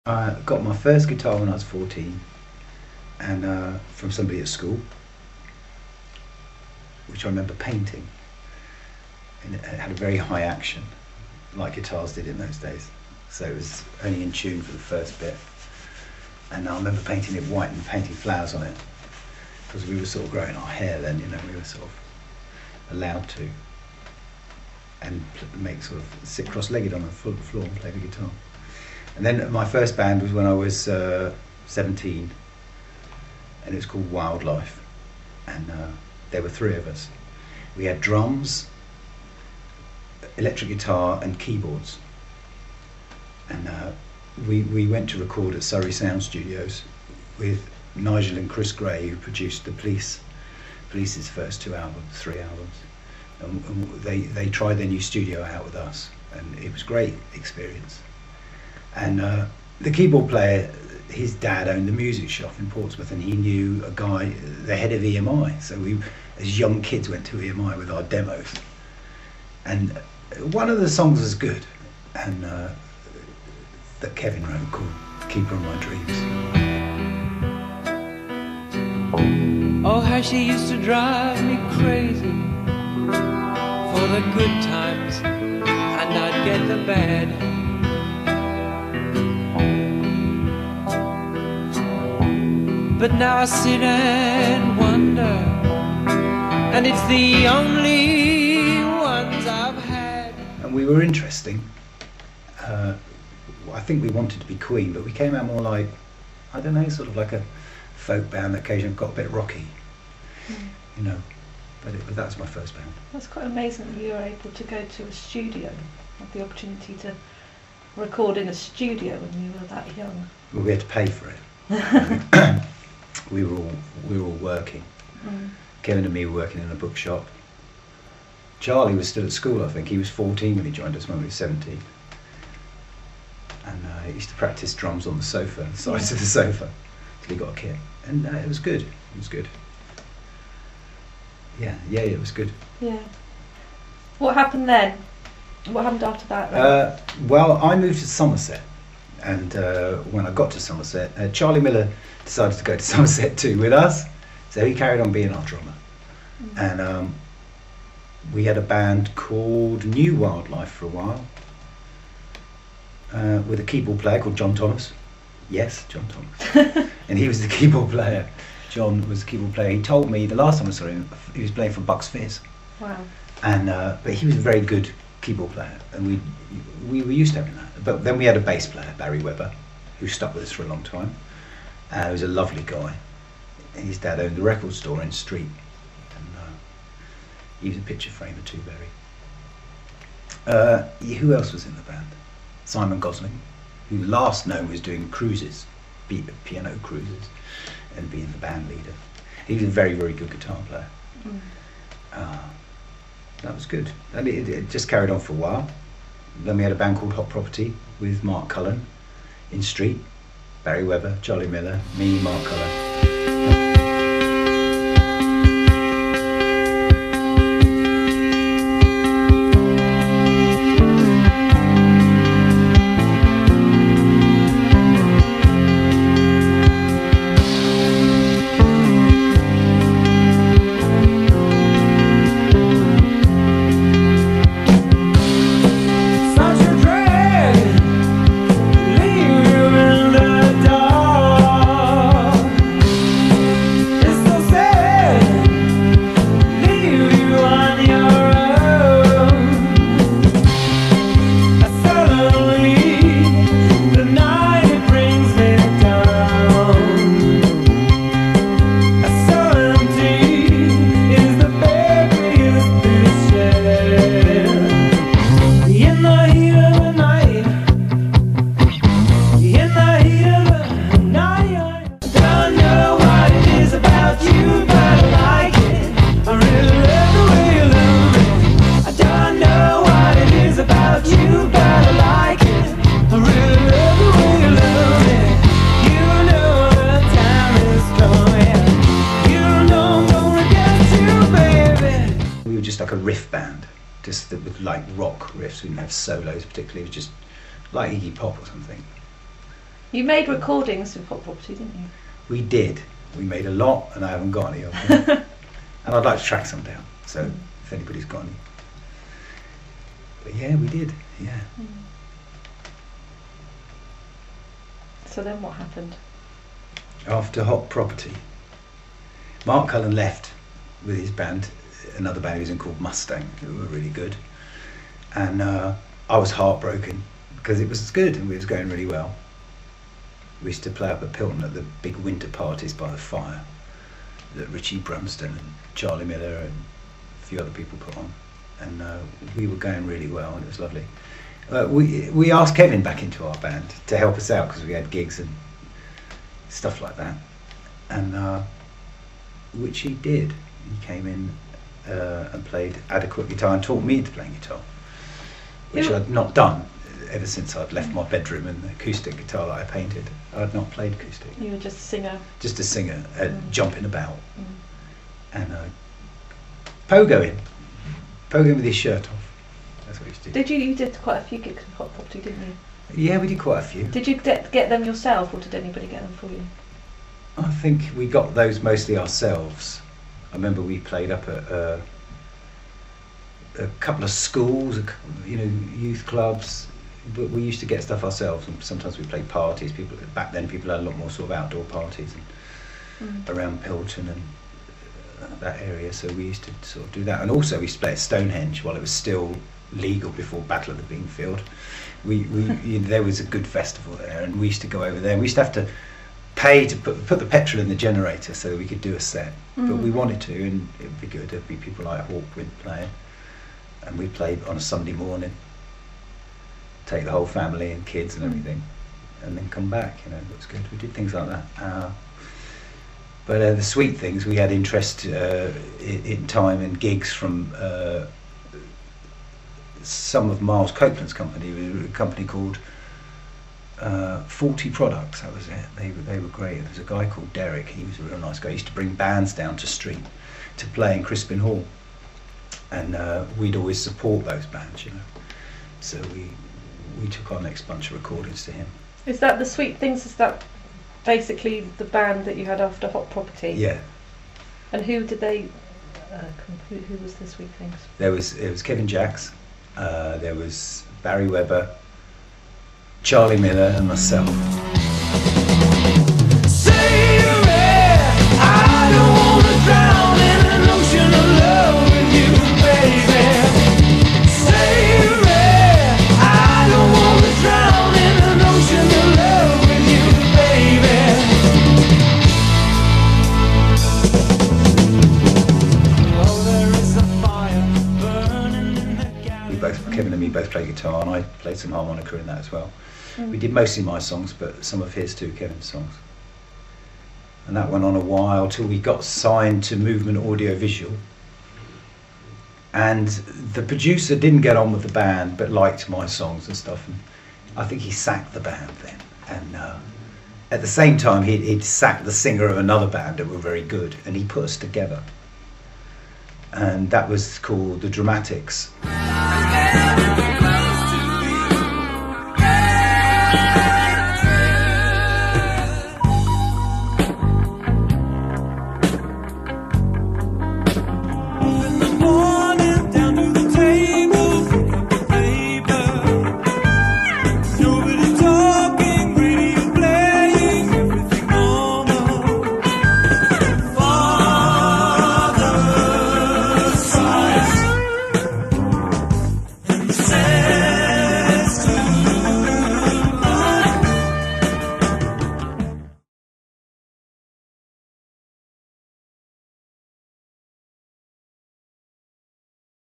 I got my first guitar when I was 14, and from somebody at school, which I remember painting, and it had a very high action, like guitars did in those days. So it was only in tune for the first bit, and I remember painting it white and painting flowers on it, because we were sort of growing our hair then, you know, we were sort of allowed to, and make sort of sit cross-legged on the floor and play the guitar. And then my first band was when I was 17, and it was called Wildlife, and there were three of us. We had drums, electric guitar and keyboards, and we went to record at Surrey Sound Studios with Nigel and Chris Gray, who produced the Police's first three albums, and they tried their new studio out with us, and it was a great experience. And the keyboard player, his dad owned the music shop in Portsmouth, and he knew a guy, the head of EMI. So we, as young kids, went to EMI with our demos. And one of the songs was good, and that Kevin wrote, called "Keeper of My Dreams." Oh, how she used to drive me crazy for the good times, and I'd get the bad. But now I sit and wonder, and it's the only ones I've had. And we were interesting. I think we wanted to be Queen, but we came out more like, I don't know, sort of like a folk band that occasionally got a bit rocky, you know. But that was my first band. That's quite amazing that you were able to go to a studio, have the opportunity to record in a studio when you were that young. Well, we had to pay for it. We were all working. Kevin and me were working in a bookshop. Charlie was still at school, I think. He was 14 when he joined us when we were 17. And he used to practice drums on the sofa, the sides of the sofa, till he got a kit. And it was good. It was good. Yeah, it was good. Yeah. What happened then? What happened after that then? Well, I moved to Somerset. And when I got to Somerset, Charlie Miller decided to go to Somerset too with us, so he carried on being our drummer. And we had a band called New Wildlife for a while, with a keyboard player called John Thomas. Yes, John Thomas. And he was the keyboard player. John was the keyboard player. He told me the last time I saw him, he was playing for Bucks Fizz. Wow. And but he was a very good keyboard player, and we were used to having that. But then we had a bass player, Barry Webber, who stuck with us for a long time. He was a lovely guy. His dad owned a record store in Street, and he was a picture framer too, Barry. Who else was in the band? Simon Gosling, who last known was doing cruises, piano cruises, and being the band leader. He was a very, very good guitar player. That was good. And it just carried on for a while. Then we had a band called Hot Property with Mark Cullen in Street, Barry Webber, Charlie Miller, me, Mark Cullen. Like a riff band, just with like rock riffs. We didn't have solos particularly. It was just like Iggy Pop or something. You made recordings with Hot Property, didn't you? We did. We made a lot, and I haven't got any of them. And I'd like to track some down. So if anybody's got any. But yeah, we did. Yeah. So then what happened? After Hot Property, Mark Cullen left with his band, another band he was in called Mustang, who were really good. And I was heartbroken because it was good and it was going really well. We used to play up at Pilton at the big winter parties by the fire that Richie Brumston and Charlie Miller and a few other people put on. And we were going really well and it was lovely. We asked Kevin back into our band to help us out because we had gigs and stuff like that, and which he did. He came in and played adequate guitar and taught me to play guitar, which I'd not done ever since I'd left my bedroom and the acoustic guitar that I painted. I'd not played acoustic. You were just a singer. Just a singer, jumping about and pogoing with his shirt off. That's what he used to do. You did quite a few gigs with Hot Property, didn't you? Yeah, we did quite a few. Did you get them yourself, or did anybody get them for you? I think we got those mostly ourselves. I remember we played up at a couple of schools, youth clubs, but we used to get stuff ourselves, and sometimes we played parties. Back then people had a lot more sort of outdoor parties around Pilton and that area, so we used to sort of do that. And also we used to play at Stonehenge while it was still legal before Battle of the Beanfield. There was a good festival there, and we used to go over there. We used to have to pay to put the petrol in the generator so that we could do a set, but we wanted to, and it would be good. There'd be people like Hawkwind playing, and we played on a Sunday morning, take the whole family and kids and everything, and then come back. It was good. We did things like that. But the sweet things, we had interest in time and gigs from some of Miles Copeland's company, a company called 40 Products. That was it. They were great. There was a guy called Derek. He was a real nice guy. He used to bring bands down to Street to play in Crispin Hall, and we'd always support those bands, So we took our next bunch of recordings to him. Is that the Sweet Things? Is that basically the band that you had after Hot Property? Yeah. And who did they? Who was the Sweet Things? It was Kevin Jacks. There was Barry Webber, Charlie Miller, and myself. Kevin and me both played guitar, and I played some harmonica in that as well. We did mostly my songs, but some of his too, Kevin's songs. And that went on a while till we got signed to Movement Audio Visual. And the producer didn't get on with the band, but liked my songs and stuff. And I think he sacked the band then. And at the same time, he'd sacked the singer of another band that were very good, and he put us together. And that was called The Dramatics.